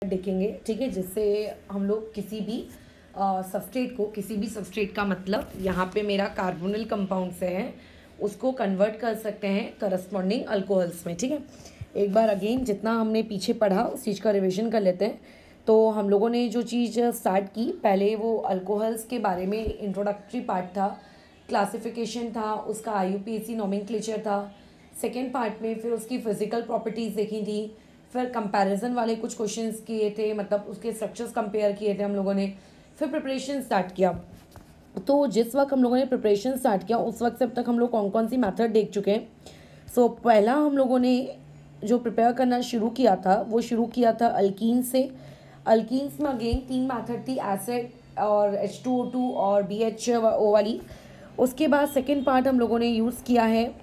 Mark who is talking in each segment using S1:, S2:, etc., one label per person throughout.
S1: देखेंगे, ठीक है, जिससे हम लोग किसी भी सबस्ट्रेट का मतलब यहाँ पे मेरा कार्बोनिल कंपाउंड से है उसको कन्वर्ट कर सकते हैं करस्पॉन्डिंग अल्कोहल्स में। ठीक है, एक बार अगेन जितना हमने पीछे पढ़ा उस चीज़ का रिविजन कर लेते हैं। तो हम लोगों ने जो चीज़ स्टार्ट की, पहले वो अल्कोहल्स के बारे में इंट्रोडक्टरी पार्ट था, क्लासिफिकेशन था, उसका IUPAC नोमेनक्लेचर था। सेकेंड पार्ट में फिर उसकी फिजिकल प्रॉपर्टीज़ देखी थी, फिर कंपैरिजन वाले कुछ क्वेश्चंस किए थे, मतलब उसके स्ट्रक्चर्स कंपेयर किए थे हम लोगों ने, फिर प्रिपरेशन स्टार्ट किया। तो जिस वक्त हम लोगों ने प्रिपरेशन स्टार्ट किया उस वक्त से अब तक हम लोग कौन कौन सी मेथड देख चुके हैं। सो पहला हम लोगों ने जो प्रिपेयर करना शुरू किया था वो शुरू किया था अल्कीन से। अल्कीन्स में अगेन 3 मेथड थी, एसिड और H2O2 और BHO वाली। उसके बाद सेकेंड पार्ट हम लोगों ने यूज़ किया है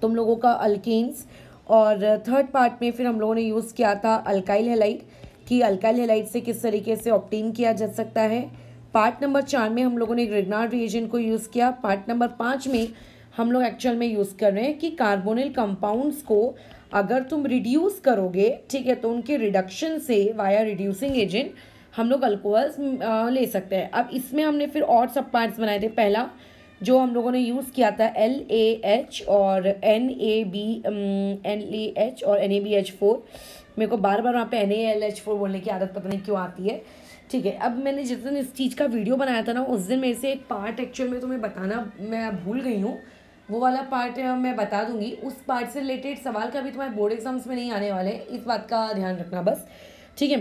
S1: तुम लोगों का अल्केन्स, और थर्ड पार्ट में फिर हम लोगों ने यूज़ किया था अल्काइल हैलाइड कि अल्काइल हैलाइड से किस तरीके से ऑब्टेन किया जा सकता है। पार्ट नंबर 4 में हम लोगों ने ग्रिग्नार्ड रिएजेंट को यूज़ किया। पार्ट नंबर 5 में हम लोग एक्चुअल में यूज़ कर रहे हैं कि कार्बोनिल कंपाउंड्स को अगर तुम रिड्यूस करोगे, ठीक है, तो उनके रिडक्शन से वाया रिड्यूसिंग एजेंट हम लोग अल्कोहल्स ले सकते हैं। अब इसमें हमने फिर और सब पार्ट्स बनाए थे। पहला जो हम लोगों ने यूज़ किया था LAH और NaH और NaBH4। मेरे को बार बार वहाँ पे NaLH4 बोलने की आदत पता नहीं क्यों आती है। ठीक है, अब मैंने जिस दिन इस चीज़ का वीडियो बनाया था ना उस दिन मेरे से एक पार्ट एक्चुअल में तुम्हें बताना मैं भूल गई हूँ, वो वाला पार्ट मैं बता दूंगी। उस पार्ट से रिलेटेड सवाल कभी तुम्हारे बोर्ड एग्जाम्स में नहीं आने वाले, इस बात का ध्यान रखना बस। ठीक है,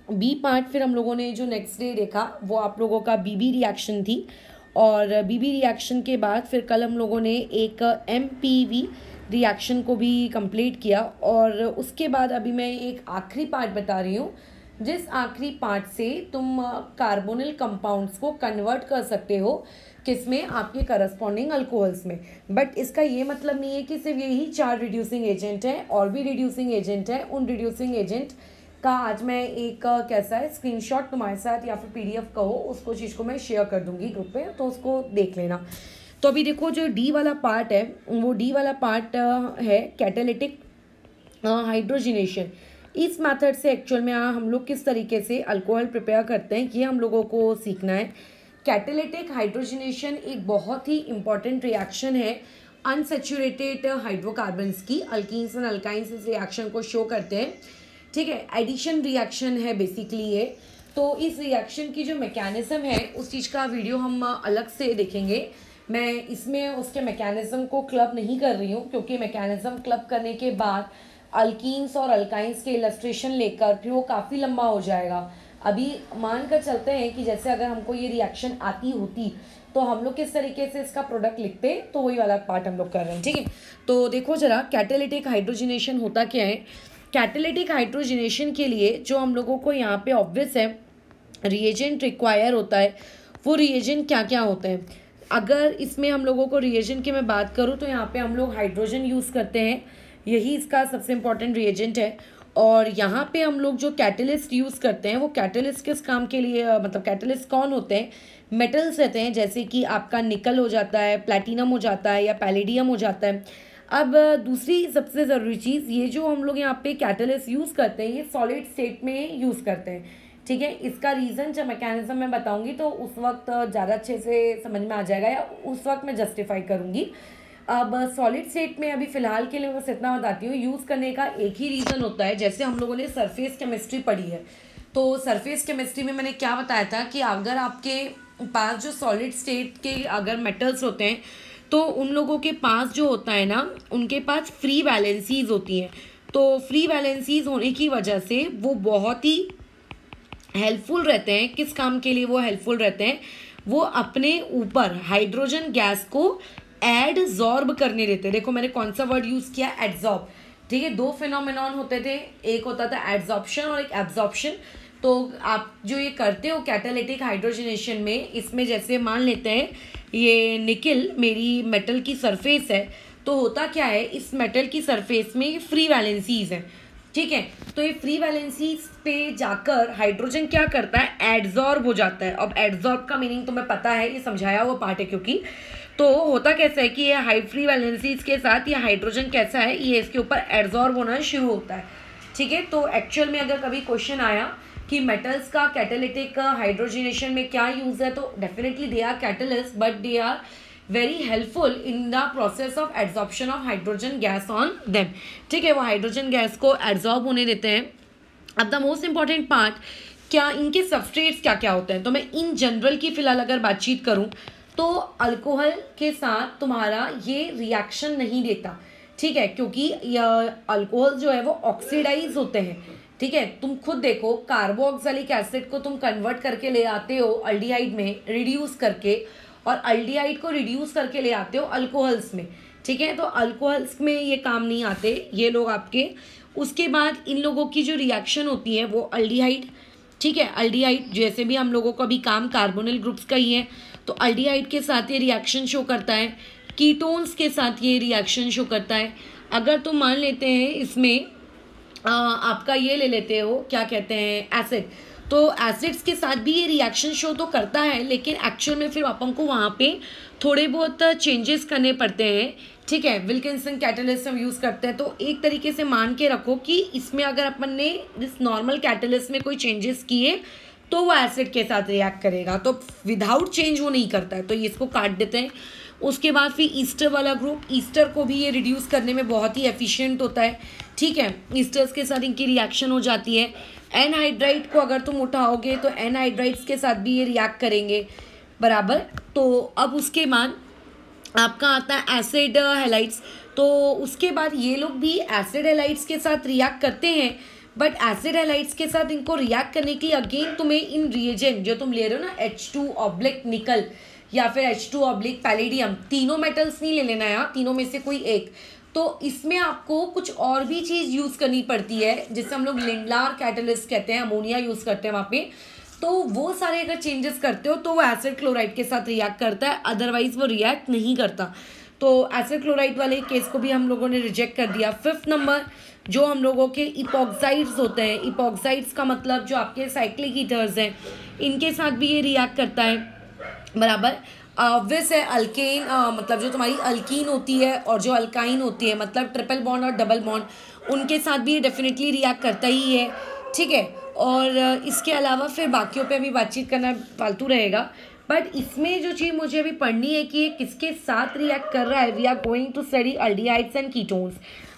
S1: बी पार्ट फिर हम लोगों ने जो नेक्स्ट डे देखा वो आप लोगों का BB रिएक्शन थी, और BB रिएक्शन के बाद फिर कल हम लोगों ने एक MPV रिएक्शन को भी कंप्लीट किया। और उसके बाद अभी मैं एक आखिरी पार्ट बता रही हूँ जिस आखिरी पार्ट से तुम कार्बोनिल कंपाउंड्स को कन्वर्ट कर सकते हो किसमें, आपके करस्पॉन्डिंग अल्कोहल्स में। बट इसका ये मतलब नहीं है कि सिर्फ यही 4 रिड्यूसिंग एजेंट हैं, और भी रिड्यूसिंग एजेंट हैं। उन रिड्यूसिंग एजेंट का आज मैं एक कैसा है स्क्रीनशॉट तुम्हारे साथ या फिर PDF कहो उसको चीज़ को मैं शेयर कर दूंगी ग्रुप पे, तो उसको देख लेना। तो अभी देखो जो D वाला पार्ट है वो D वाला पार्ट है कैटालिटिक हाइड्रोजिनेशन। इस मेथड से एक्चुअल में हम लोग किस तरीके से अल्कोहल प्रिपेयर करते हैं ये हम लोगों को सीखना है। कैटालिटिक हाइड्रोजिनेशन एक बहुत ही इंपॉर्टेंट रिएक्शन है अनसैचुरेटेड हाइड्रोकार्बन्स की। अल्कीन्स एंड अल्काइंस इस रिएक्शन को शो करते हैं। ठीक है, एडिशन रिएक्शन है बेसिकली ये। तो इस रिएक्शन की जो मैकेनिज्म है उस चीज़ का वीडियो हम अलग से देखेंगे। मैं इसमें उसके मैकेनिज्म को क्लब नहीं कर रही हूँ क्योंकि मैकेनिज्म क्लब करने के बाद अल्कीन्स और अल्काइंस के इलस्ट्रेशन लेकर फिर वो काफ़ी लंबा हो जाएगा। अभी मान कर चलते हैं कि जैसे अगर हमको ये रिएक्शन आती होती तो हम लोग किस तरीके से इसका प्रोडक्ट लिखते, तो वही वाला पार्ट हम लोग कर रहे हैं। ठीक है, तो देखो जरा कैटालिटिक हाइड्रोजिनेशन होता क्या है। कैटालिटिक हाइड्रोजिनेशन के लिए जो हम लोगों को यहाँ पे ऑब्वियस है रिएजेंट रिक्वायर होता है, वो रिएजेंट क्या क्या होते हैं। अगर इसमें हम लोगों को रिएजेंट की मैं बात करूँ तो यहाँ पे हम लोग हाइड्रोजन यूज़ करते हैं, यही इसका सबसे इम्पॉर्टेंट रिएजेंट है। और यहाँ पे हम लोग जो कैटलिस्ट यूज़ करते हैं वो कैटलिस्ट किस काम के लिए, मतलब कैटलिस्ट कौन होते हैं, मेटल्स रहते हैं, जैसे कि आपका निकल हो जाता है, प्लैटिनम हो जाता है या पैलेडियम हो जाता है। अब दूसरी सबसे ज़रूरी चीज़, ये जो हम लोग यहाँ पे कैटलिस्ट यूज़ करते हैं ये सॉलिड स्टेट में यूज़ करते हैं। ठीक है, इसका रीज़न जब मैकेनिज्म मैं बताऊंगी तो उस वक्त ज़्यादा अच्छे से समझ में आ जाएगा या उस वक्त मैं जस्टिफाई करूँगी। अब सॉलिड स्टेट में अभी फ़िलहाल के लिए बस इतना बताती हूँ, यूज़ करने का एक ही रीज़न होता है। जैसे हम लोगों ने सरफेस केमिस्ट्री पढ़ी है, तो सरफेस केमिस्ट्री में मैंने क्या बताया था कि अगर आपके पास जो सॉलिड स्टेट के अगर मेटल्स होते हैं तो उन लोगों के पास जो होता है ना, उनके पास फ्री वैलेंसीज होती हैं। तो फ्री वैलेंसीज होने की वजह से वो बहुत ही हेल्पफुल रहते हैं। किस काम के लिए वो हेल्पफुल रहते हैं, वो अपने ऊपर हाइड्रोजन गैस को एडजॉर्ब करने देते हैं। देखो मैंने कौन सा वर्ड यूज़ किया, एडजॉर्ब। ठीक है, 2 फिनोमेनॉन होते थे, एक होता था एडजॉर्प्शन और एक एब्जॉर्प्शन। तो आप जो ये करते हो कैटालिटिक हाइड्रोजनेशन में, इसमें जैसे मान लेते हैं ये निकल मेरी मेटल की सरफेस है, तो होता क्या है इस मेटल की सरफेस में फ्री वैलेंसीज हैं। ठीक है, तो ये फ्री वैलेंसीज पे जाकर हाइड्रोजन क्या करता है, एडजॉर्ब हो जाता है। अब एडजॉर्ब का मीनिंग तुम्हें पता है, ये समझाया हुआ पार्ट है क्योंकि। तो होता कैसा है कि ये हाई फ्री वैलेंसीज के साथ ये हाइड्रोजन कैसा है, ये इसके ऊपर एडजॉर्ब होना शुरू होता है। ठीक है। तो एक्चुअल में अगर कभी क्वेश्चन आया कि मेटल्स का कैटालिटिक हाइड्रोजनेशन में क्या यूज़ है, तो definitely they are catalyst but they are very helpful in the process of absorption of hydrogen gas on them, ठीक है। वो हाइड्रोजन गैस को एब्जॉर्ब होने देते हैं। अब द मोस्ट इंपॉर्टेंट पार्ट, क्या इनके सबस्ट्रेट्स क्या क्या होते हैं, तो मैं इन जनरल की फिलहाल अगर बातचीत करूं तो अल्कोहल के साथ तुम्हारा ये रिएक्शन नहीं देता, ठीक है, क्योंकि अल्कोहल जो है वो ऑक्सीडाइज होते हैं, ठीक है। तुम खुद देखो, कार्बोक्सिलिक एसिड को तुम कन्वर्ट करके ले आते हो अल्डिहाइड में रिड्यूस करके, और अल्डिहाइड को रिड्यूस करके ले आते हो अल्कोहल्स में, ठीक है। तो अल्कोहल्स में ये काम नहीं आते ये लोग आपके। उसके बाद इन लोगों की जो रिएक्शन होती है वो अल्डिहाइड, ठीक है, अल्डिहाइड जैसे भी हम लोगों का भी काम कार्बोनिल ग्रुप्स का ही है, तो अल्डिहाइड के साथ ये रिएक्शन शो करता है, कीटोन्स के साथ ये रिएक्शन शो करता है। अगर तुम मान लेते हैं इसमें आपका ये ले लेते हो क्या कहते हैं एसिड, तो एसिड्स के साथ भी ये रिएक्शन शो तो करता है, लेकिन एक्चुअल में फिर अपन को वहाँ पे थोड़े बहुत चेंजेस करने पड़ते हैं, ठीक है। विल्किंसन कैटलिस्ट हम यूज़ करते हैं, तो एक तरीके से मान के रखो कि इसमें अगर अपन ने इस नॉर्मल कैटलिस्ट में कोई चेंजेस किए तो वो एसिड के साथ रिएक्ट करेगा, तो विदाउट चेंज वो नहीं करता है, तो इसको काट देते हैं। उसके बाद फिर ईस्टर वाला ग्रुप, ईस्टर को भी ये रिड्यूस करने में बहुत ही एफिशिएंट होता है, ठीक है। ईस्टर्स के साथ इनकी रिएक्शन हो जाती है। एनहाइड्राइड को अगर तुम उठाओगे तो एनहाइड्राइड्स के साथ भी ये रिएक्ट करेंगे, बराबर। तो अब उसके बाद आपका आता है एसिड हैलाइड्स, तो उसके बाद ये लोग भी एसिड हैलाइड्स के साथ रिएक्ट करते हैं, बट एसिड हैलाइड्स के साथ इनको रिएक्ट करने के लिए अगेन तुम्हें इन रिएजेंट जो तुम ले रहे हो ना H2 निकल या फिर H2 पैलेडियम, तीनों मेटल्स नहीं ले लेना है, तीनों में से कोई एक, तो इसमें आपको कुछ और भी चीज़ यूज़ करनी पड़ती है जिससे हम लोग लिंडलार कैटलिस्ट कहते हैं, अमोनिया यूज़ करते हैं वहाँ पे। तो वो सारे अगर चेंजेस करते हो तो वो एसिड क्लोराइड के साथ रिएक्ट करता है, अदरवाइज वो रिएक्ट नहीं करता। तो एसिड क्लोराइड वाले केस को भी हम लोगों ने रिजेक्ट कर दिया। 5th नंबर जो हम लोगों के इपॉक्साइड्स होते हैं, इपॉक्साइड्स का मतलब जो आपके साइक्लिक ईथर्स हैं, इनके साथ भी ये रिएक्ट करता है, बराबर। ऑब्वियस है अल्केन मतलब जो तुम्हारी अल्कीन होती है और जो अल्काइन होती है, मतलब ट्रिपल बॉन्ड और डबल बॉन्ड, उनके साथ भी ये डेफिनेटली रिएक्ट करता ही है, ठीक है। और इसके अलावा फिर बाकियों पे अभी बातचीत करना फालतू रहेगा, बट इसमें जो चीज़ मुझे अभी पढ़नी है कि ये किसके साथ रिएक्ट कर रहा है। We are going to study aldehydes and ketones.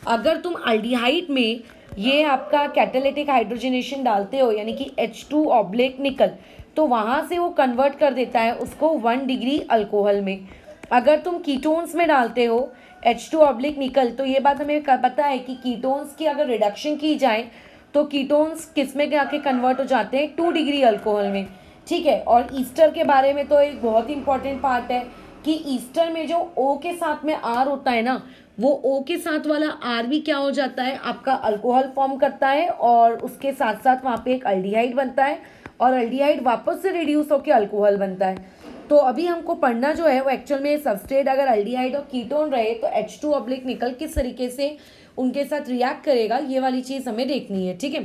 S1: अगर तुम अल्डिहाइड में ये आपका कैटालिटिक हाइड्रोजनेशन डालते हो, यानी कि H2 निकल, तो वहाँ से वो कन्वर्ट कर देता है उसको 1 डिग्री अल्कोहल में। अगर तुम कीटोन्स में डालते हो H2 निकल, तो ये बात हमें पता है कि कीटोन्स की अगर रिडक्शन की जाए तो कीटोन्स किस में जाके कन्वर्ट हो जाते हैं 2 डिग्री अल्कोहल में, ठीक है। और ईस्टर के बारे में तो एक बहुत ही इंपॉर्टेंट पार्ट है कि ईस्टर में जो O के साथ में R होता है ना, वो O के साथ वाला R भी क्या हो जाता है, आपका अल्कोहल फॉर्म करता है, और उसके साथ साथ वहाँ पे एक अल्डिहाइड बनता है, और अल्डिहाइड वापस से रिड्यूस होकर अल्कोहल बनता है। तो अभी हमको पढ़ना जो है वो एक्चुअल में सबस्ट्रेट अगर अल्डिहाइड और कीटोन रहे तो H2 निकल किस तरीके से उनके साथ रिएक्ट करेगा, ये वाली चीज़ हमें देखनी है, ठीक है।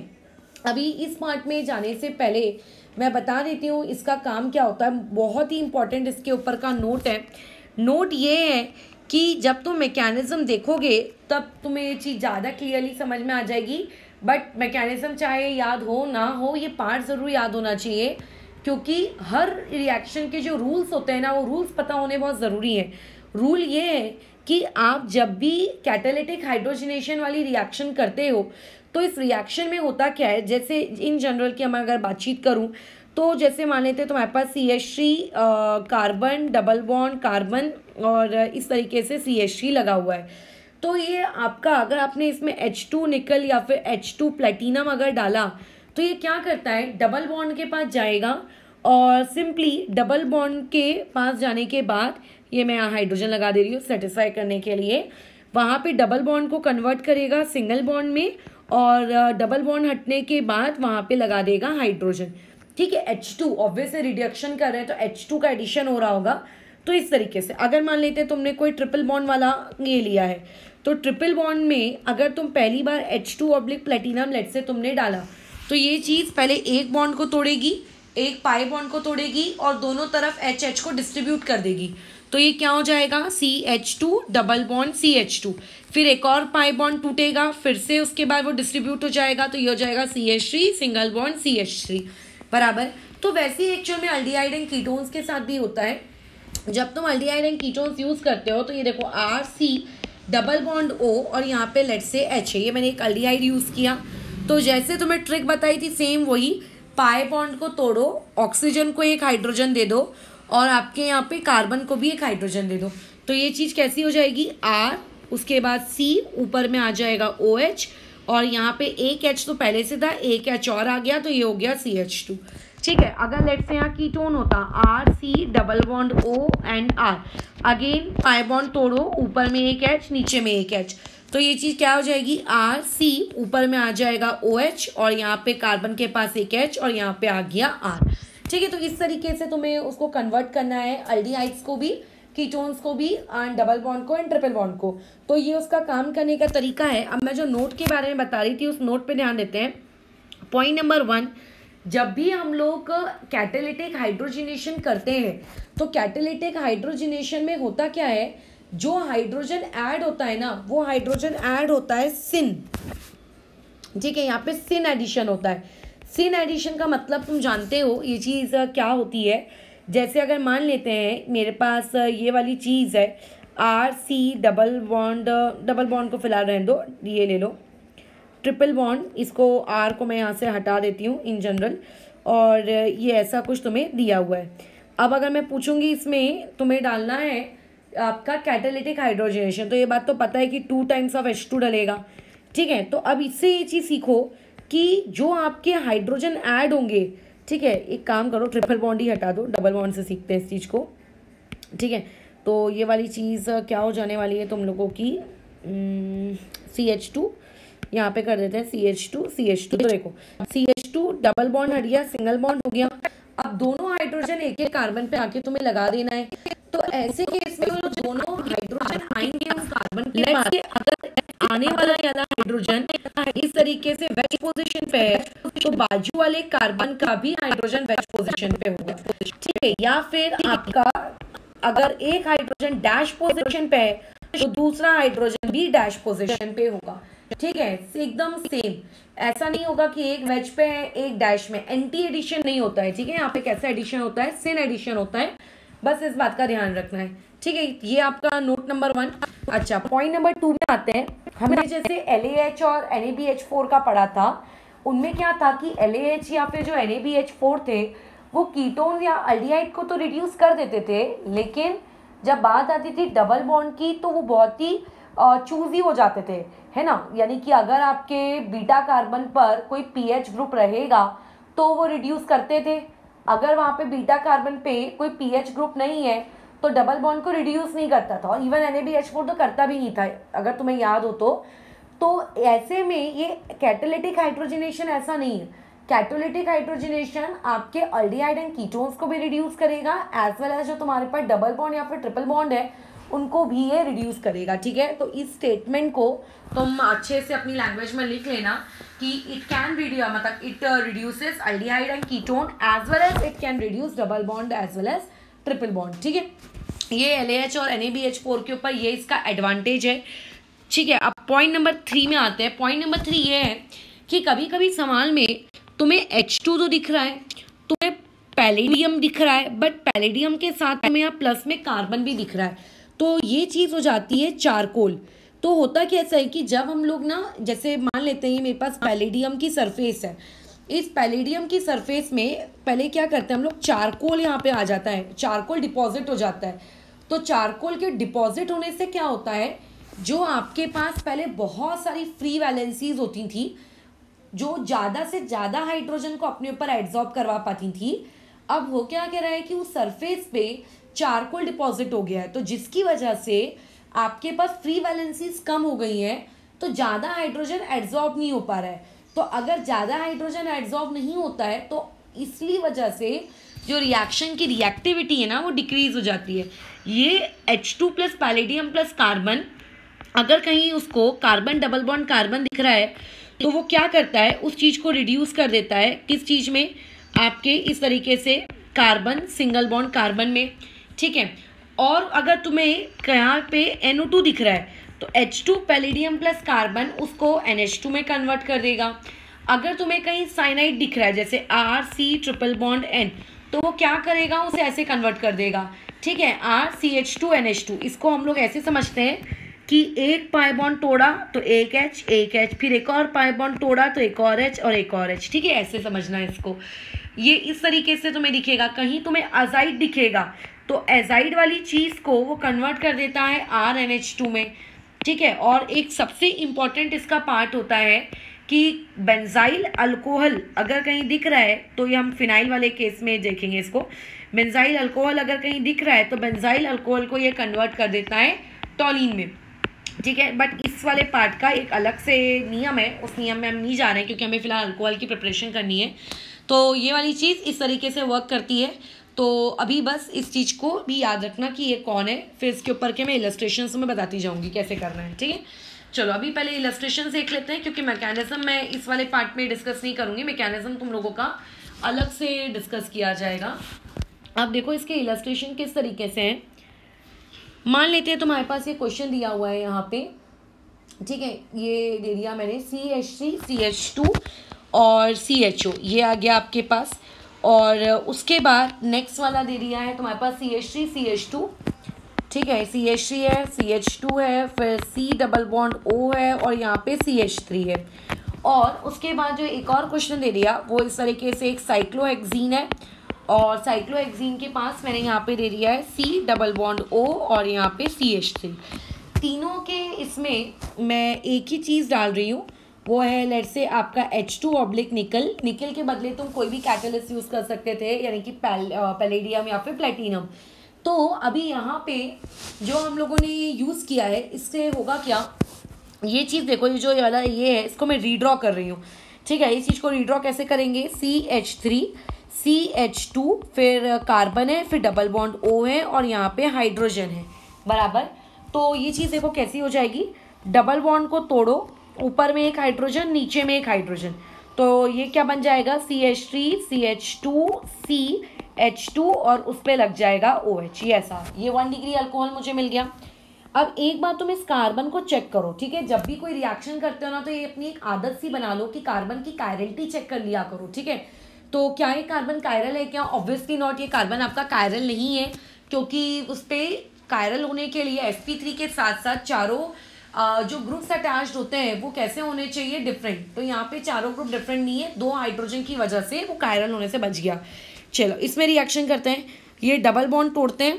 S1: अभी इस पार्ट में जाने से पहले मैं बता देती हूँ इसका काम क्या होता है। बहुत ही इंपॉर्टेंट इसके ऊपर का नोट है। नोट ये है कि जब तुम मैकेनिज्म देखोगे तब तुम्हें ये चीज़ ज़्यादा क्लियरली समझ में आ जाएगी, बट मैकेनिज्म चाहे याद हो ना हो, ये पार्ट ज़रूर याद होना चाहिए, क्योंकि हर रिएक्शन के जो रूल्स होते हैं ना, वो रूल्स पता होने बहुत ज़रूरी है। रूल ये है कि आप जब भी कैटालिटिक हाइड्रोजनेशन वाली रिएक्शन करते हो तो इस रिएक्शन में होता क्या है, जैसे इन जनरल की मैं अगर बातचीत करूं तो जैसे मान लेते हैं तुम्हारे पास CH3 carbon, double bond carbon, और इस तरीके से CH3 लगा हुआ है। तो ये आपका अगर आपने इसमें H2 निकल या फिर H2 प्लेटिनम अगर डाला तो ये क्या करता है, डबल बॉन्ड के पास जाएगा, और सिंपली डबल बॉन्ड के पास जाने के बाद ये मैं यहाँ हाइड्रोजन लगा दे रही हूँ सेटिस्फाई करने के लिए, वहाँ पे डबल बॉन्ड को कन्वर्ट करेगा सिंगल बॉन्ड में, और डबल बॉन्ड हटने के बाद वहाँ पे लगा देगा हाइड्रोजन, ठीक है। H2 ऑब्वियसली रिडक्शन कर रहे हैं तो H2 का एडिशन हो रहा होगा। तो इस तरीके से अगर मान लेते हैं तुमने कोई ट्रिपल बॉन्ड वाला ये लिया है, तो ट्रिपल बॉन्ड में अगर तुम पहली बार H2 प्लेटिनम लेट से तुमने डाला, तो ये चीज़ पहले एक बॉन्ड को तोड़ेगी, एक पाई बॉन्ड को तोड़ेगी, और दोनों तरफ HH को डिस्ट्रीब्यूट कर देगी। तो ये क्या हो जाएगा, CH2 डबल बॉन्ड CH2, फिर एक और पाई बॉन्ड टूटेगा, फिर से उसके बाद वो डिस्ट्रीब्यूट हो जाएगा, तो ये हो जाएगा CH3 सिंगल बॉन्ड CH3 बराबर। तो वैसे ही एक्चुअल में एल्डिहाइड एंड कीटोन्स के साथ भी होता है। जब तुम एल्डिहाइड एंड कीटोन्स यूज करते हो तो ये देखो RC डबल बॉन्ड O और यहाँ पे लेट्स से H है, ये मैंने एक एल्डिहाइड यूज किया। तो जैसे तुम्हें ट्रिक बताई थी सेम वही, पाई बॉन्ड को तोड़ो, ऑक्सीजन को एक हाइड्रोजन दे दो और आपके यहाँ पे कार्बन को भी एक हाइड्रोजन दे दो। तो ये चीज़ कैसी हो जाएगी, R, उसके बाद C, ऊपर में आ जाएगा OH और यहाँ पे एक H तो पहले से था, एक H और आ गया, तो ये हो गया CH2। ठीक है, अगर लेट्स से यहाँ कीटोन होता RC double bond O and R, again pi bond तोड़ो, ऊपर में एक H नीचे में एक H, तो ये चीज़ क्या हो जाएगी, RC, ऊपर में आ जाएगा OH और यहाँ पे कार्बन के पास एक H और यहाँ पे आ गया R। ठीक है, तो इस तरीके से तुम्हें उसको कन्वर्ट करना है, एल्डिहाइड्स को भी, कीटोन्स को भी, एंड डबल बॉन्ड को एंड ट्रिपल बॉन्ड को। तो ये उसका काम करने का तरीका है। अब मैं जो नोट के बारे में बता रही थी उस नोट पे ध्यान देते हैं। पॉइंट नंबर 1, जब भी हम लोग कैटालिटिक हाइड्रोजनेशन करते हैं तो कैटालिटिक हाइड्रोजनेशन में होता क्या है, जो हाइड्रोजन ऐड होता है ना, वो हाइड्रोजन ऐड होता है सिन। ठीक है, यहाँ पे सिन एडिशन होता है। सिन एडिशन का मतलब तुम जानते हो ये चीज़ क्या होती है। जैसे अगर मान लेते हैं मेरे पास ये वाली चीज़ है RC डबल बॉन्ड को फिलहाल रहने दो, ये ले लो, ट्रिपल बॉन्ड, इसको R को मैं यहाँ से हटा देती हूँ इन जनरल, और ये ऐसा कुछ तुम्हें दिया हुआ है। अब अगर मैं पूछूंगी इसमें तुम्हें डालना है आपका कैटालिटिक हाइड्रोजनेशन, तो ये बात तो पता है कि 2 टाइम्स ऑफ H2 डलेगा। ठीक है, तो अब इससे ये चीज़ सीखो कि जो आपके हाइड्रोजन ऐड होंगे, ठीक है, एक काम करो ट्रिपल बॉन्ड ही हटा दो, डबल बॉन्ड से सीखते हैं इस चीज़ को। ठीक है, तो ये वाली चीज़ क्या हो जाने वाली है तुम लोगों की, CH2 यहाँ पे कर देते हैं, CH2। तो देखो CH2 डबल बॉन्ड हट गया, सिंगल बॉन्ड हो गया। अब दोनों हाइड्रोजन एक एक कार्बन पे आके तुम्हें लगा देना है। तो ऐसे केस में जो दोनों हाइड्रोजन आएंगे उस कार्बन के पास, अगर आने वाला हाइड्रोजन इस तरीके से वेज पोजीशन पे है तो बाजू वाले कार्बन का भी हाइड्रोजन वेज पोजीशन पे होगा। ठीक है, या फिर आपका अगर एक हाइड्रोजन डैश पोजीशन पे है तो दूसरा हाइड्रोजन भी डैश पोजीशन पे होगा। ठीक है, एकदम सेम, ऐसा नहीं होगा कि एक वेज पे है एक डैश में, एंटी एडिशन नहीं होता है। ठीक है, यहाँ पे कैसा एडिशन होता है, सिन एडिशन होता है, बस इस बात का ध्यान रखना है। ठीक है, ये आपका नोट नंबर 1। अच्छा, पॉइंट नंबर 2 में आते हैं। हमने जैसे LAH और NaBH4 का पढ़ा था, उनमें क्या था कि LAH या फिर जो NaBH4 थे वो कीटोन या एल्डिहाइड को तो रिड्यूस कर देते थे, लेकिन जब बात आती थी डबल बॉन्ड की तो वो बहुत ही चूजी हो जाते थे, है ना। यानी कि अगर आपके बीटा कार्बन पर कोई पीएच ग्रुप रहेगा तो वो रिड्यूस करते थे, अगर वहाँ पे बीटा कार्बन पे कोई पीएच ग्रुप नहीं है तो डबल बॉन्ड को रिड्यूस नहीं करता था, और इवन NaBH4 तो करता भी नहीं था, अगर तुम्हें याद हो तो ऐसे में ये कैटालिटिक हाइड्रोजनेशन ऐसा नहीं है। कैटालिटिक हाइड्रोजनेशन आपके एल्डिहाइड एंड कीटोन्स को भी रिड्यूस करेगा, एज वेल एज जो तुम्हारे पास डबल बॉन्ड या फिर ट्रिपल बॉन्ड है उनको भी ये रिड्यूस करेगा। ठीक है, तो इस स्टेटमेंट को तुम अच्छे से अपनी लैंग्वेज में लिख लेना कि इट कैन रिड्यूस, मतलब it reduces aldehyde and ketone as well as it can reduce double bond as well as triple bond. ठीक है, ये LAH और NaBH4 के ऊपर ये इसका एडवांटेज है। ठीक है, अब पॉइंट नंबर 3 में आते हैं। पॉइंट नंबर 3 ये है कि कभी कभी सवाल में तुम्हें H2 तो दिख रहा है, तुम्हें पैलेडियम दिख रहा है, बट पैलेडियम के साथ तुम्हें यहाँ प्लस में कार्बन भी दिख रहा है, तो ये चीज़ हो जाती है चारकोल। तो होता कैसा है कि जब हम लोग ना, जैसे मान लेते हैं मेरे पास पैलेडियम की सरफेस है, इस पैलेडियम की सरफेस में पहले क्या करते हैं हम लोग, चारकोल यहाँ पे आ जाता है, चारकोल डिपॉजिट हो जाता है। तो चारकोल के डिपॉजिट होने से क्या होता है, जो आपके पास पहले बहुत सारी फ्री वैलेंसीज होती थी जो ज़्यादा से ज़्यादा हाइड्रोजन को अपने ऊपर एब्जॉर्ब करवा पाती थी, अब हो क्या कह रहा है कि उस सरफेस पे चारकोल डिपॉजिट हो गया है, तो जिसकी वजह से आपके पास फ्री वैलेंसीज कम हो गई हैं, तो ज़्यादा हाइड्रोजन एब्जॉर्ब नहीं हो पा रहा है। तो अगर ज़्यादा हाइड्रोजन एब्जॉर्ब नहीं होता है तो इसलिए वजह से जो रिएक्शन की रिएक्टिविटी है ना वो डिक्रीज हो जाती है। ये H2 plus palladium plus carbon, अगर कहीं उसको कार्बन डबल बॉन्ड कार्बन दिख रहा है तो वो क्या करता है, उस चीज़ को रिड्यूस कर देता है, किस चीज़ में, आपके इस तरीके से कार्बन सिंगल बॉन्ड कार्बन में। ठीक है, और अगर तुम्हें यहाँ पे NO2 दिख रहा है तो H2 पैलेडियम प्लस कार्बन उसको NH2 में कन्वर्ट कर देगा। अगर तुम्हें कहीं साइनाइड दिख रहा है जैसे RC ट्रिपल बॉन्ड N, तो वो क्या करेगा, उसे ऐसे कन्वर्ट कर देगा। ठीक है, RCH2 NH2, इसको हम लोग ऐसे समझते हैं कि एक पाई बॉन्ड तोड़ा तो एक H, फिर एक और पाई बॉन्ड तोड़ा तो एक और H और एक और H। ठीक है, ऐसे समझना है इसको। ये इस तरीके से तुम्हें दिखेगा। कहीं तुम्हें अजाइड दिखेगा तो एजाइड वाली चीज़ को वो कन्वर्ट कर देता है RNH2 में। ठीक है, और एक सबसे इम्पॉर्टेंट इसका पार्ट होता है कि बेंजाइल अल्कोहल अगर कहीं दिख रहा है, तो ये हम फिनाइल वाले केस में देखेंगे इसको। बेंजाइल अल्कोहल अगर कहीं दिख रहा है तो बेंजाइल अल्कोहल को ये कन्वर्ट कर देता है टॉलिन में। ठीक है, बट इस वाले पार्ट का एक अलग से नियम है, उस नियम में हम नहीं जा रहे हैं क्योंकि हमें फिलहाल अल्कोहल की प्रिपरेशन करनी है। तो ये वाली चीज़ इस तरीके से वर्क करती है। तो अभी बस इस चीज़ को भी याद रखना कि ये कौन है, फिर इसके ऊपर के मैं इलस्ट्रेशन में बताती जाऊँगी कैसे करना है। ठीक है, चलो अभी पहले इलस्ट्रेशन देख लेते हैं क्योंकि मैकेनिज्म मैं इस वाले पार्ट में डिस्कस नहीं करूँगी, मैकेनिज्म तुम लोगों का अलग से डिस्कस किया जाएगा। अब देखो इसके इलस्ट्रेशन किस तरीके से हैं। मान लेते हैं तुम्हारे पास ये क्वेश्चन दिया हुआ है यहाँ पे। ठीक है, ये दे दिया मैंने CH3 CH2 और CHO, ये आ गया आपके पास। और उसके बाद नेक्स्ट वाला दे दिया है तुम्हारे पास CH3 CH2। ठीक है, CH3 है, CH2 है, फिर C डबल बॉन्ड O है और यहाँ पे CH3 है। और उसके बाद जो एक और क्वेश्चन दे दिया वो इस तरीके से एक साइक्लोहेक्सीन है, और साइक्लोहेक्सीन के पास मैंने यहाँ पे दे दिया है C डबल बॉन्ड O और यहाँ पे CH3। तीनों के इसमें मैं एक ही चीज़ डाल रही हूँ, वो है लेट्स से आपका H2 ऑब्लिक निकल। निकल के बदले तुम कोई भी कैटलिस्ट यूज़ कर सकते थे, यानी कि पैलेडियम या फिर प्लेटिनम। तो अभी यहाँ पे जो हम लोगों ने यूज़ किया है इससे होगा क्या, ये चीज़ देखो, ये जो वाला ये है इसको मैं रीड्रॉ कर रही हूँ। ठीक है, इस चीज़ को रीड्रॉ कैसे करेंगे, CH3 CH2 फिर कार्बन है, फिर डबल बॉन्ड O है और यहाँ पे हाइड्रोजन है, बराबर। तो ये चीज़ देखो कैसी हो जाएगी, डबल बॉन्ड को तोड़ो, ऊपर में एक हाइड्रोजन नीचे में एक हाइड्रोजन, तो ये क्या बन जाएगा CH3 CH2 CH2 और उस पर लग जाएगा OH। ये ऐसा, ये 1 डिग्री अल्कोहल मुझे मिल गया। अब एक बार तुम इस कार्बन को चेक करो। ठीक है, जब भी कोई रिएक्शन करते हो ना तो ये अपनी एक आदत सी बना लो कि कार्बन की कायरलिटी चेक कर लिया करो। ठीक है, तो क्या ये कार्बन कायरल है क्या, ऑब्वियसली नॉट, ये कार्बन आपका कायरल नहीं है क्योंकि उस पर कायरल होने के लिए sp3 के साथ साथ चारों जो ग्रुप्स अटैच्ड होते हैं वो कैसे होने चाहिए, डिफरेंट। तो यहाँ पे चारों ग्रुप डिफरेंट नहीं है, 2 हाइड्रोजन की वजह से वो कायरल होने से बच गया। चलो इसमें रिएक्शन करते हैं, ये डबल बॉन्ड तोड़ते हैं।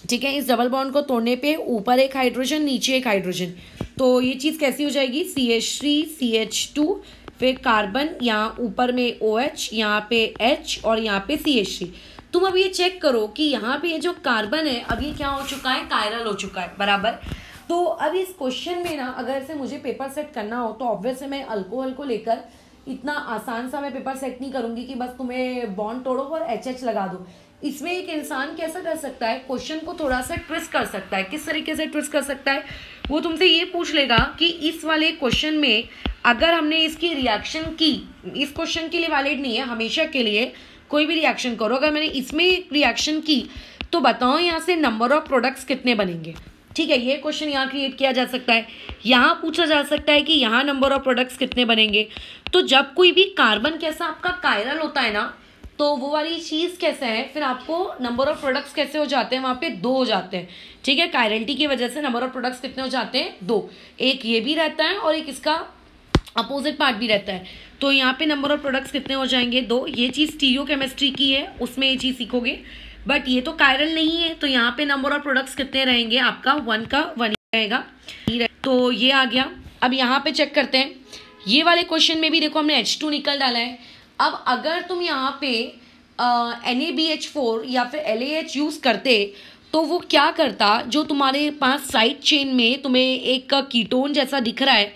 S1: ठीक है, इस डबल बॉन्ड को तोड़ने पे ऊपर एक हाइड्रोजन नीचे एक हाइड्रोजन, तो ये चीज़ कैसी हो जाएगी, CH3 CH2 फिर कार्बन, यहाँ ऊपर में OH, यहाँ पे H और यहाँ पे CH3। तुम अब ये चेक करो कि यहाँ पे ये जो कार्बन है अब ये क्या हो चुका है, कायरल हो चुका है, बराबर। तो अब इस क्वेश्चन में ना अगर से मुझे पेपर सेट करना हो तो ऑब्वियसली मैं अल्कोहल को लेकर इतना आसान सा मैं पेपर सेट नहीं करूँगी कि बस तुम्हें बॉन्ड तोड़ो और HH लगा दो। इसमें एक इंसान कैसा कर सकता है, क्वेश्चन को थोड़ा सा ट्विस्ट कर सकता है। किस तरीके से ट्विस्ट कर सकता है, वो तुमसे ये पूछ लेगा कि इस वाले क्वेश्चन में अगर हमने इसकी रिएक्शन की, इस क्वेश्चन के लिए वैलिड नहीं है, हमेशा के लिए कोई भी रिएक्शन करो, अगर मैंने इसमें रिएक्शन की तो बताओ यहाँ से नंबर ऑफ प्रोडक्ट्स कितने बनेंगे। ठीक है, ये क्वेश्चन यहाँ क्रिएट किया जा सकता है। यहाँ पूछा जा सकता है कि यहाँ नंबर ऑफ प्रोडक्ट्स कितने बनेंगे। तो जब कोई भी कार्बन कैसा आपका कायरल होता है ना, तो वो वाली चीज़ कैसे है, फिर आपको नंबर ऑफ प्रोडक्ट्स कैसे हो जाते हैं, वहाँ पे 2 हो जाते हैं। ठीक है, कायरलिटी की वजह से नंबर ऑफ प्रोडक्ट्स कितने हो जाते हैं, 2। एक ये भी रहता है और एक इसका अपोजिट पार्ट भी रहता है। तो यहाँ पे नंबर ऑफ प्रोडक्ट्स कितने हो जाएंगे, 2। ये चीज़ स्टीरियोकेमिस्ट्री की है, उसमें ये चीज़ सीखोगे, बट ये तो कायरल नहीं है, तो यहाँ पे नंबर ऑफ प्रोडक्ट्स कितने रहेंगे, आपका 1 का 1 रहेगा। तो ये आ गया। अब यहाँ पे चेक करते हैं, ये वाले क्वेश्चन में भी देखो हमने H2 निकल डाला है। अब अगर तुम यहाँ पे NaBH4 या फिर LAH यूज़ करते तो वो क्या करता, जो तुम्हारे पास साइड चेन में तुम्हें एक कीटोन जैसा दिख रहा है,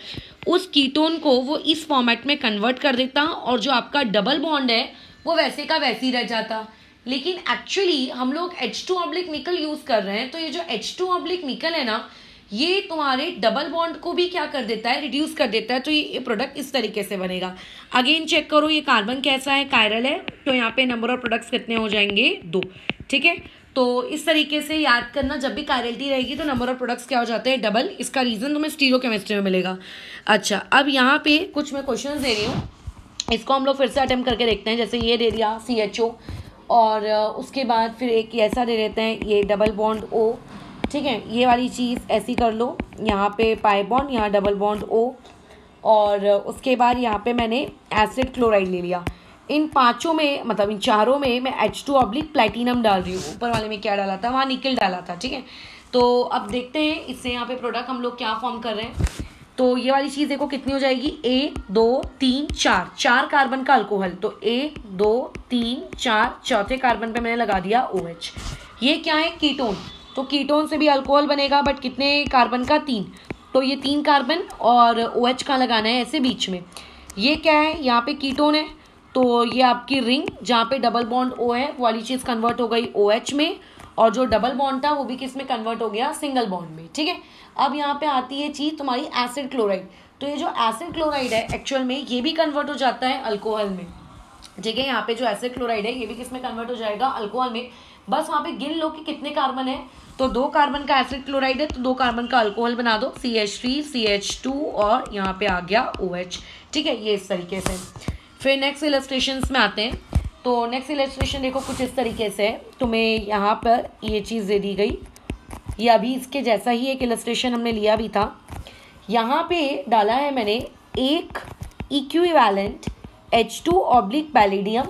S1: उस कीटोन को वो इस फॉर्मेट में कन्वर्ट कर देता और जो आपका डबल बॉन्ड है वो वैसे का वैसे ही रह जाता। लेकिन एक्चुअली हम लोग H2 ऑब्लिक निकल यूज़ कर रहे हैं, तो ये जो H2 ऑब्लिक निकल है ना, ये तुम्हारे डबल बॉन्ड को भी क्या कर देता है, रिड्यूस कर देता है। तो ये प्रोडक्ट इस तरीके से बनेगा। अगेन चेक करो, ये कार्बन कैसा है, कायरल है, तो यहाँ पे नंबर ऑफ प्रोडक्ट्स कितने हो जाएंगे, 2। ठीक है, तो इस तरीके से याद करना, जब भी कायरलिटी रहेगी तो नंबर ऑफ प्रोडक्ट्स क्या हो जाते हैं, डबल। इसका रीज़न तुम्हें स्टीरियोकेमिस्ट्री में मिलेगा। अच्छा, अब यहाँ पे कुछ मैं क्वेश्चन दे रही हूँ, इसको हम लोग फिर से अटेम्प्ट करके देखते हैं। जैसे ये दे दिया CHO, और उसके बाद फिर एक ऐसा दे देते हैं, ये डबल बॉन्ड O, ठीक है। ये वाली चीज़ ऐसी कर लो, यहाँ पे पाई बॉन्ड, यहाँ डबल बॉन्ड O, और उसके बाद यहाँ पे मैंने एसिड क्लोराइड ले लिया। इन पांचों में, मतलब इन चारों में मैं H2 प्लैटिनम डाल रही हूँ। ऊपर वाले में क्या डाला था, वहाँ निकल डाला था, ठीक है। तो अब देखते हैं इससे यहाँ पे प्रोडक्ट हम लोग क्या फॉर्म कर रहे हैं। तो ये वाली चीज़ देखो कितनी हो जाएगी, 1 2 3 4, 4 कार्बन का अल्कोहल। तो 1 2 3 4, चौथे कार्बन पे मैंने लगा दिया OH। ये क्या है, कीटोन। तो कीटोन से भी अल्कोहल बनेगा, बट कितने कार्बन का, 3। तो ये 3 कार्बन, और OH का लगाना है ऐसे बीच में। ये क्या है, यहाँ पे कीटोन है, तो ये आपकी रिंग जहाँ पे डबल बॉन्ड O है, वो वाली चीज़ कन्वर्ट हो गई OH में, और जो डबल बॉन्ड था वो भी किस में कन्वर्ट हो गया, सिंगल बॉन्ड में, ठीक है। अब यहाँ पे आती है चीज़ तुम्हारी एसिड क्लोराइड। तो ये जो एसिड क्लोराइड है एक्चुअल में ये भी कन्वर्ट हो जाता है अल्कोहल में, ठीक है। यहाँ पे जो एसिड क्लोराइड है ये भी किस में कन्वर्ट हो जाएगा, अल्कोहल में। बस वहाँ पे गिन लो कि कितने कार्बन है। तो 2 कार्बन का एसिड क्लोराइड है, तो 2 कार्बन का अल्कोहल बना दो, CH3 CH2, और यहाँ पे आ गया OH, ठीक है। ये इस तरीके से। फिर नेक्स्ट इलस्ट्रेशंस में आते हैं। तो नेक्स्ट इलस्ट्रेशन देखो कुछ इस तरीके से, तुम्हें यहाँ पर ये चीज़ दे दी गई, ये अभी इसके जैसा ही एक इलस्ट्रेशन हमने लिया भी था। यहाँ पे डाला है मैंने एक इक्विवेलेंट H2 पैलिडियम,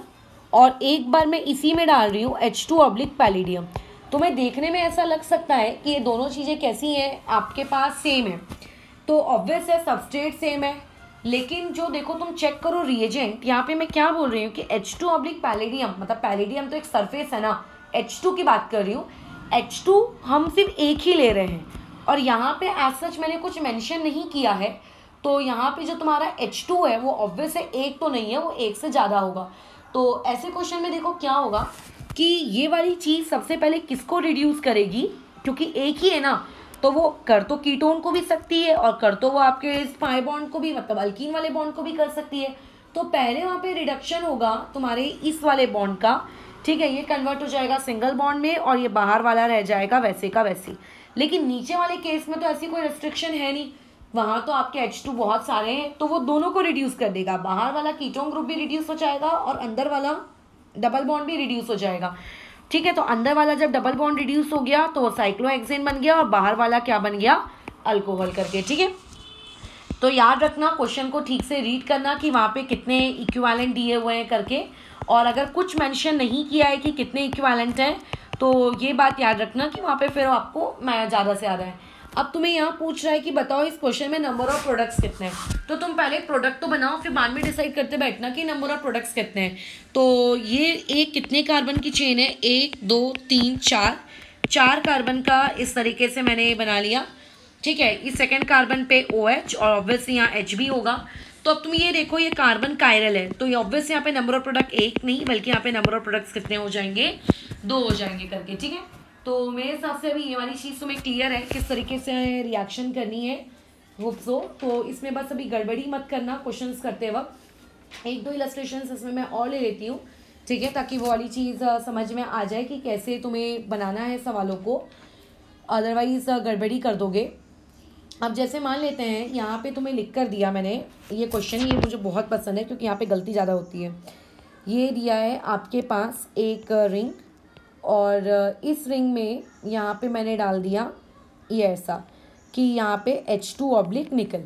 S1: और एक बार मैं इसी में डाल रही हूँ H2 पैलिडियम। तुम्हें देखने में ऐसा लग सकता है कि ये दोनों चीज़ें कैसी हैं, आपके पास सेम है, तो ऑब्वियस है सबस्ट्रेट सेम है। लेकिन जो देखो तुम चेक करो रिएजेंट, यहाँ पे मैं क्या बोल रही हूँ कि H2 पैलिडियम, मतलब पैलिडियम तो एक सरफेस है ना, H2 की बात कर रही हूँ। H2 हम सिर्फ एक ही ले रहे हैं, और यहाँ पे एज सच मैंने कुछ मेंशन नहीं किया है। तो यहाँ पे जो तुम्हारा H2 है वो ऑब्वियस है, एक तो नहीं है, वो एक से ज़्यादा होगा। तो ऐसे क्वेश्चन में देखो क्या होगा कि ये वाली चीज़ सबसे पहले किसको रिड्यूस करेगी, क्योंकि एक ही है ना, तो वो कर तो कीटोन को भी सकती है, और कर तो वो आपके पाई बॉन्ड को भी, मतलब अल्कीन वाले बॉन्ड को भी कर सकती है। तो पहले वहाँ पे रिडक्शन होगा तुम्हारे इस वाले बॉन्ड का, ठीक है। ये कन्वर्ट हो जाएगा सिंगल बॉन्ड में, और ये बाहर वाला रह जाएगा वैसे का वैसे। लेकिन नीचे वाले केस में तो ऐसी कोई रिस्ट्रिक्शन है नहीं, वहाँ तो आपके H2 बहुत सारे हैं, तो वो दोनों को रिड्यूस कर देगा। बाहर वाला कीटोन ग्रुप भी रिड्यूस हो जाएगा, और अंदर वाला डबल बॉन्ड भी रिड्यूस हो जाएगा, ठीक है। तो अंदर वाला जब डबल बॉन्ड रिड्यूस हो गया तो वो साइक्लोहेक्सेन बन गया, और बाहर वाला क्या बन गया, अल्कोहल करके, ठीक है। तो याद रखना, क्वेश्चन को ठीक से रीड करना कि वहाँ पे कितने इक्विवेलेंट दिए हुए हैं करके, और अगर कुछ मेंशन नहीं किया है कि कितने इक्विवेलेंट हैं तो ये बात याद रखना कि वहाँ पे फिर आपको मैं ज़्यादा से ज़्यादा है। अब तुम्हें यहाँ पूछ रहा है कि बताओ इस क्वेश्चन में नंबर ऑफ प्रोडक्ट्स कितने हैं, तो तुम पहले प्रोडक्ट तो बनाओ, फिर बाद में डिसाइड करते बैठना कि नंबर ऑफ प्रोडक्ट्स कितने हैं। तो ये एक कितने कार्बन की चेन है, 1 2 3 4, 4 कार्बन का इस तरीके से मैंने बना लिया, ठीक है। इस सेकेंड कार्बन पे OH, और ऑब्वियसली यहाँ H भी होगा। तो अब तुम ये देखो ये कार्बन कायरल है, तो ये ऑब्वियस यहाँ पे नंबर ऑफ प्रोडक्ट एक नहीं बल्कि यहाँ पे नंबर ऑफ प्रोडक्ट्स कितने हो जाएंगे, 2 हो जाएंगे करके, ठीक है। तो मेरे हिसाब से अभी ये वाली चीज़ तुम्हें क्लियर है किस तरीके से रिएक्शन करनी है, होप सो। तो इसमें बस अभी गड़बड़ी मत करना क्वेश्चंस करते वक्त। 1 2 इलस्ट्रेशंस इसमें मैं और ले लेती हूँ, ठीक है, ताकि वो वाली चीज़ समझ में आ जाए कि कैसे तुम्हें बनाना है सवालों को, अदरवाइज़ गड़बड़ी कर दोगे। अब जैसे मान लेते हैं यहाँ पे तुम्हें लिख कर दिया मैंने ये क्वेश्चन, ये मुझे बहुत पसंद है क्योंकि यहाँ पे गलती ज़्यादा होती है। ये दिया है आपके पास एक रिंग, और इस रिंग में यहाँ पे मैंने डाल दिया ये ऐसा कि यहाँ पे H2 निकल।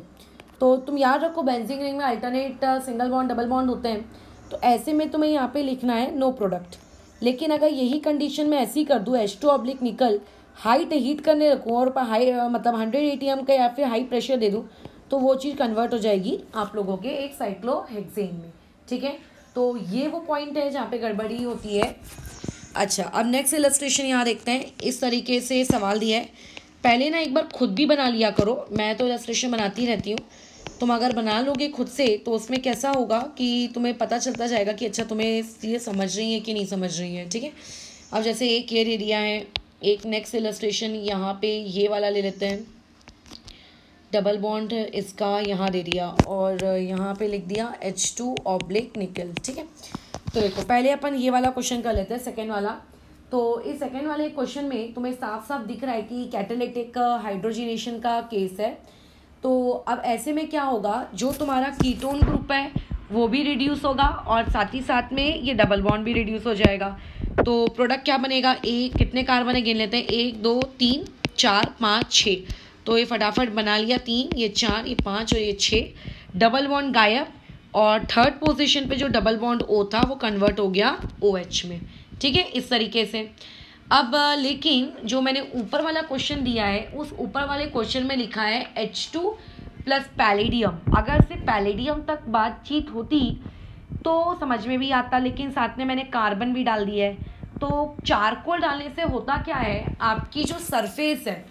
S1: तो तुम याद रखो बेंजीन रिंग में alternate single bond double bond होते हैं, तो ऐसे में तुम्हें यहाँ पे लिखना है नो प्रोडक्ट। लेकिन अगर यही कंडीशन में ऐसी कर दूँ H2 निकल, हाइट हीट करने रखूँ और हाई मतलब 100 ATM का या फिर हाई प्रेशर दे दूँ, तो वो चीज़ कन्वर्ट हो जाएगी आप लोगों के एक साइक्लोहेक्सेन में, ठीक है। तो ये वो पॉइंट है जहाँ पे गड़बड़ी होती है। अच्छा, अब नेक्स्ट इलस्ट्रेशन यहाँ देखते हैं। इस तरीके से सवाल दिया है, पहले ना एक बार खुद भी बना लिया करो, मैं तो इलस्ट्रेशन बनाती रहती हूँ। तुम अगर बना लोगे खुद से तो उसमें कैसा होगा कि तुम्हें पता चलता जाएगा कि अच्छा तुम्हें ये समझ रही है कि नहीं समझ रही है, ठीक है। अब जैसे एक ये एरिया है, एक नेक्स्ट इलस्ट्रेशन यहाँ पे ये वाला ले लेते हैं, डबल बॉन्ड इसका यहाँ दे दिया, और यहाँ पे लिख दिया H2 निकल, ठीक है। तो देखो पहले अपन ये वाला क्वेश्चन कर लेते हैं, सेकेंड वाला। तो इस सेकंड वाले क्वेश्चन में तुम्हें साफ साफ दिख रहा है कि कैटालिटिक हाइड्रोजिनेशन का केस है। तो अब ऐसे में क्या होगा, जो तुम्हारा कीटोन ग्रुप है वो भी रिड्यूस होगा और साथ ही साथ में ये डबल बॉन्ड भी रिड्यूस हो जाएगा। तो प्रोडक्ट क्या बनेगा, कितने कार्बन है गिन लेते हैं, 1 2 3 4 5 6। तो ये फटाफट बना लिया, 3 ये 4 ये 5 और ये 6। डबल बॉन्ड गायब और थर्ड पोजीशन पे जो डबल बॉन्ड O था वो कन्वर्ट हो गया OH में। ठीक है, इस तरीके से। अब लेकिन जो मैंने ऊपर वाला क्वेश्चन दिया है उस ऊपर वाले क्वेश्चन में लिखा है H2 प्लस पैलेडियम। अगर से पैलेडियम तक बातचीत होती तो समझ में भी आता, लेकिन साथ में मैंने कार्बन भी डाल दिया है। तो चारकोल डालने से होता क्या है, आपकी जो सरफेस है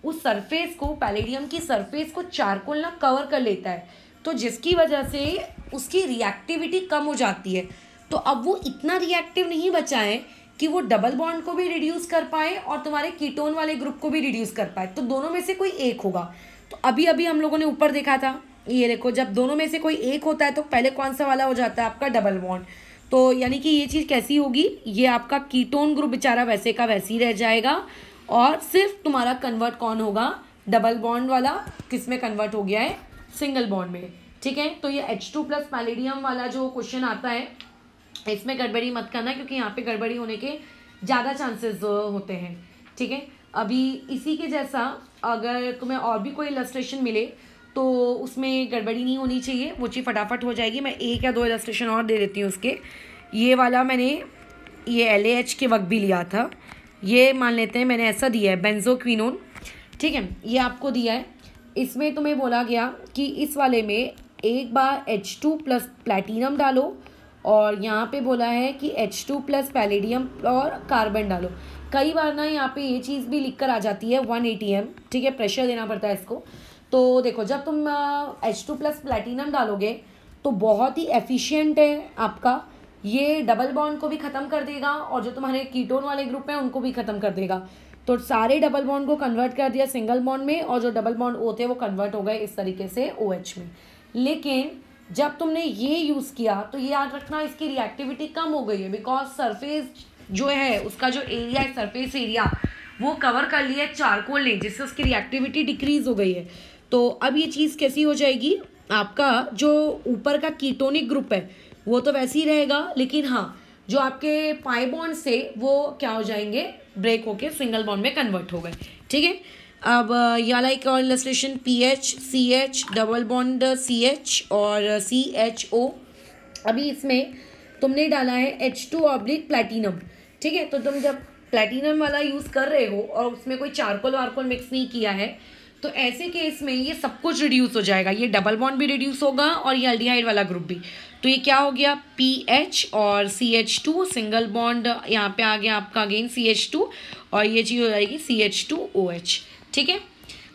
S1: उस सरफेस को, पैलेडियम की सरफेस को चारकोल ना कवर कर लेता है, तो जिसकी वजह से उसकी रिएक्टिविटी कम हो जाती है। तो अब वो इतना रिएक्टिव नहीं बचा है कि वो डबल बॉन्ड को भी रिड्यूस कर पाए और तुम्हारे कीटोन वाले ग्रुप को भी रिड्यूस कर पाए। तो दोनों में से कोई एक होगा। तो अभी अभी हम लोगों ने ऊपर देखा था, ये देखो, जब दोनों में से कोई एक होता है तो पहले कौन सा वाला हो जाता है, आपका डबल बॉन्ड। तो यानी कि ये चीज़ कैसी होगी, ये आपका कीटोन ग्रुप बेचारा वैसे का वैसे ही रह जाएगा और सिर्फ तुम्हारा कन्वर्ट कौन होगा, डबल बॉन्ड वाला किस में कन्वर्ट हो गया है, सिंगल बॉन्ड में। ठीक है, तो ये H2 प्लस पैलेडियम वाला जो क्वेश्चन आता है इसमें गड़बड़ी मत करना, क्योंकि यहाँ पे गड़बड़ी होने के ज़्यादा चांसेस होते हैं। ठीक है, अभी इसी के जैसा अगर तुम्हें और भी कोई इलस्ट्रेशन मिले तो उसमें गड़बड़ी नहीं होनी चाहिए, वो चीज़ फटाफट हो जाएगी। मैं 1 या 2 इलस्ट्रेशन और दे देती हूँ उसके। ये वाला मैंने ये LAH के वक्त भी लिया था, ये मान लेते हैं मैंने ऐसा दिया है बेंजोक्विनोन। ठीक है, ये आपको दिया है। इसमें तुम्हें बोला गया कि इस वाले में एक बार H2 प्लस प्लैटिनम डालो और यहाँ पे बोला है कि H2 प्लस पैलेडियम और कार्बन डालो। कई बार ना यहाँ पे ये चीज़ भी लिख कर आ जाती है 180 m। ठीक है, प्रेशर देना पड़ता है इसको। तो देखो, जब तुम H2 प्लस प्लैटिनम डालोगे तो बहुत ही एफिशिएंट है आपका, ये डबल बॉन्ड को भी ख़त्म कर देगा और जो तुम्हारे कीटोन वाले ग्रुप हैं उनको भी ख़त्म कर देगा। तो सारे डबल बॉन्ड को कन्वर्ट कर दिया सिंगल बॉन्ड में और जो डबल बॉन्ड होते हैं वो कन्वर्ट हो गए इस तरीके से OH में। लेकिन जब तुमने ये यूज़ किया तो ये याद रखना, इसकी रिएक्टिविटी कम हो गई है, बिकॉज सरफेस जो है उसका जो एरिया है, सरफेस एरिया, वो कवर कर लिया है चारकोल ने, जिससे उसकी रिएक्टिविटी डिक्रीज हो गई है। तो अब ये चीज़ कैसी हो जाएगी, आपका जो ऊपर का कीटोनिक ग्रुप है वो तो वैसे ही रहेगा, लेकिन हाँ जो आपके पाई बॉन्ड से वो क्या हो जाएंगे, ब्रेक होके सिंगल बॉन्ड में कन्वर्ट हो गए। ठीक है, अब ये वाला एक और illustration, PH CH double bond CH और CHO। अभी इसमें तुमने डाला है H2 ऑब्लिक प्लैटिनम। ठीक है, तो तुम जब प्लैटिनम वाला यूज़ कर रहे हो और उसमें कोई चारकोल वारकोल मिक्स नहीं किया है तो ऐसे केस में ये सब कुछ रिड्यूस हो जाएगा, ये डबल बॉन्ड भी रिड्यूस होगा और ये एल्डिहाइड वाला ग्रुप भी। तो ये क्या हो गया, PH और CH2 सिंगल बॉन्ड, यहाँ पे आ गया आपका अगेन CH2 और ये चीज़ हो जाएगी CH2OH। ठीक है,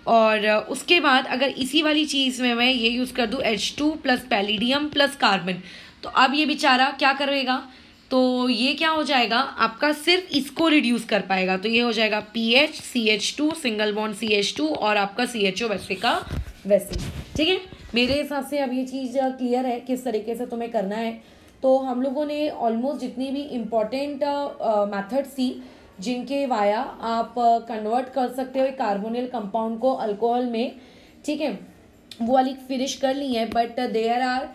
S1: और उसके बाद अगर इसी वाली चीज़ में मैं ये यूज़ कर दूँ H2 plus palladium plus carbon, तो अब ये बेचारा क्या करेगा, तो ये क्या हो जाएगा आपका, सिर्फ इसको रिड्यूस कर पाएगा। तो ये हो जाएगा PH CH2 single bond CH2 और आपका CHO वैसे का वैसे। ठीक है, मेरे हिसाब से अब ये चीज़ क्लियर है किस तरीके से तुम्हें करना है। तो हम लोगों ने ऑलमोस्ट जितनी भी इम्पॉर्टेंट मैथड्स थी जिनके वाया आप कन्वर्ट कर सकते हो कार्बोनिल कंपाउंड को अल्कोहल में, ठीक है, वो वाली फिनिश कर ली है। But there are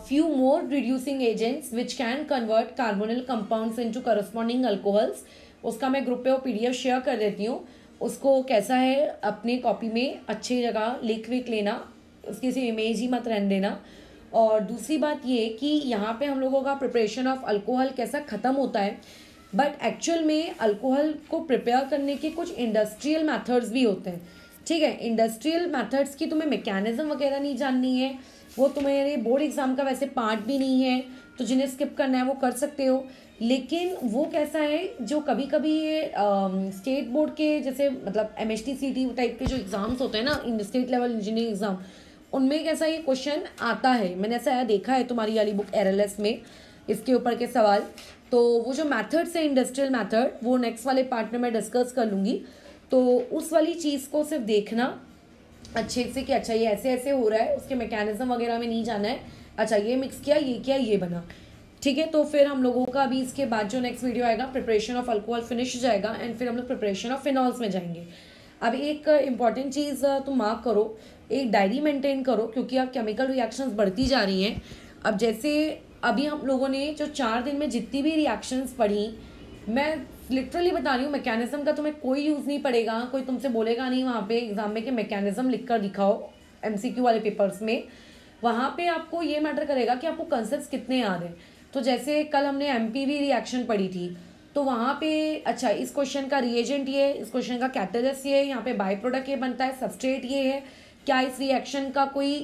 S1: few more reducing agents which can convert carbonyl compounds into corresponding alcohols। उसका मैं ग्रुप पे वो PDF शेयर कर देती हूँ, उसको कैसा है अपने कॉपी में अच्छी जगह लिख विक लेना, उसकी सिर्फ इमेज ही मत रहने देना। और दूसरी बात ये कि यहाँ पे हम लोगों का प्रिपरेशन ऑफ अल्कोहल कैसा ख़त्म होता है, बट एक्चुअल में अल्कोहल को प्रिपेयर करने के कुछ इंडस्ट्रियल मैथड्स भी होते हैं। ठीक है, इंडस्ट्रियल मैथड्स की तुम्हें मैकेनिज्म वगैरह नहीं जाननी है, वो तुम्हारे बोर्ड एग्जाम का वैसे पार्ट भी नहीं है, तो जिन्हें स्किप करना है वो कर सकते हो। लेकिन वो कैसा है, जो कभी कभी स्टेट बोर्ड के जैसे मतलब MHTCT टाइप के जो एग्ज़ाम्स होते हैं ना, स्टेट लेवल इंजीनियरिंग एग्ज़ाम, उनमें कैसा ये क्वेश्चन आता है, मैंने ऐसा देखा है तुम्हारी वाली बुक RLS में इसके ऊपर के सवाल। तो वो जो मैथड्स है इंडस्ट्रियल मैथड, वो नेक्स्ट वाले पार्ट में मैं डिस्कस कर लूँगी। तो उस वाली चीज़ को सिर्फ देखना अच्छे से कि अच्छा ये ऐसे ऐसे हो रहा है, उसके मैकेनिज्म वगैरह में नहीं जाना है, अच्छा ये मिक्स किया ये किया ये बना। ठीक है। तो फिर हम लोगों का अभी इसके बाद जो नेक्स्ट वीडियो आएगा प्रिपरेशन ऑफ अल्कोहल फिनिश हो जाएगा एंड फिर हम लोग प्रिपरेशन ऑफ फिनॉल्स में जाएंगे। अब एक इम्पॉर्टेंट चीज़ तुम मार्क करो, एक डायरी मेंटेन करो, क्योंकि अब केमिकल रिएक्शंस बढ़ती जा रही हैं। अब जैसे अभी हम लोगों ने जो 4 दिन में जितनी भी रिएक्शंस पढ़ी, मैं लिटरली बता रही हूँ, मैकेनिज्म का तुम्हें कोई यूज़ नहीं पड़ेगा, कोई तुमसे बोलेगा नहीं वहाँ पे एग्जाम में कि मैकेनिज्म लिख कर दिखाओ MCQ वाले पेपर्स में। वहाँ पे आपको ये मैटर करेगा कि आपको कंसेप्ट कितने याद हैं। तो जैसे कल हमने MPV रिएक्शन पढ़ी थी, तो वहाँ पे अच्छा इस क्वेश्चन का रिएजेंट ये है, इस क्वेश्चन का कैटलिस्ट ये है, यहाँ पे बाय प्रोडक्ट ये बनता है, सबस्ट्रेट ये है, क्या इस रिएक्शन का कोई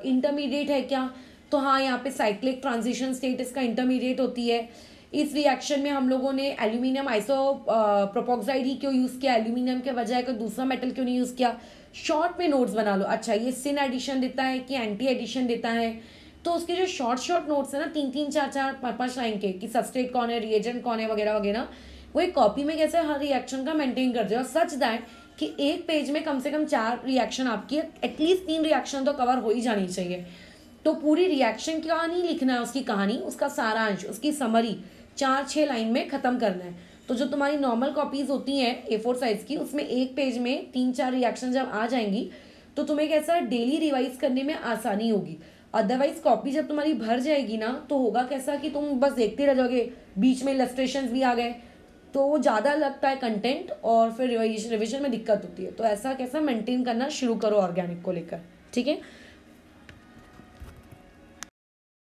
S1: इंटरमीडिएट है क्या, तो हाँ यहाँ पे साइक्लिक ट्रांजिशन स्टेट इसका इंटरमीडिएट होती है। इस रिएक्शन में हम लोगों ने एल्यूमिनियम आइसो प्रोपोक्साइड ही क्यों यूज़ किया, एल्यूमिनियम के बजाय कोई दूसरा मेटल क्यों नहीं यूज़ किया, शॉर्ट में नोट्स बना लो। अच्छा ये सिन एडिशन देता है कि एंटी एडिशन देता है, तो उसके जो शॉर्ट नोट्स है ना 3-3 4-4 5-5 लाइन के कि सबस्ट्रेट कौन है, रिएजेंट कौन है वगैरह वगैरह, वो एक कॉपी में कैसे हर रिएक्शन का मेंटेन करते हो, सच दैट कि एक पेज में कम से कम 4 रिएक्शन आपकी, एटलीस्ट 3 रिएक्शन तो कवर हो ही जानी चाहिए। तो पूरी रिएक्शन की कहानी लिखना है, उसकी कहानी, उसका सारांश, उसकी समरी 4-6 लाइन में ख़त्म करना है। तो जो तुम्हारी नॉर्मल कॉपीज़ होती हैं A4 साइज़ की, उसमें एक पेज में 3-4 रिएक्शन जब आ जाएंगी तो तुम्हें कैसा डेली रिवाइज करने में आसानी होगी। अदरवाइज कॉपी जब तुम्हारी भर जाएगी ना तो होगा कैसा कि तुम बस देखते रह जाओगे, बीच में इलस्ट्रेशंस भी आ गए तो ज़्यादा लगता है कंटेंट और फिर रिविजन में दिक्कत होती है। तो ऐसा कैसा मेंटेन करना शुरू करो ऑर्गेनिक को लेकर, ठीक है।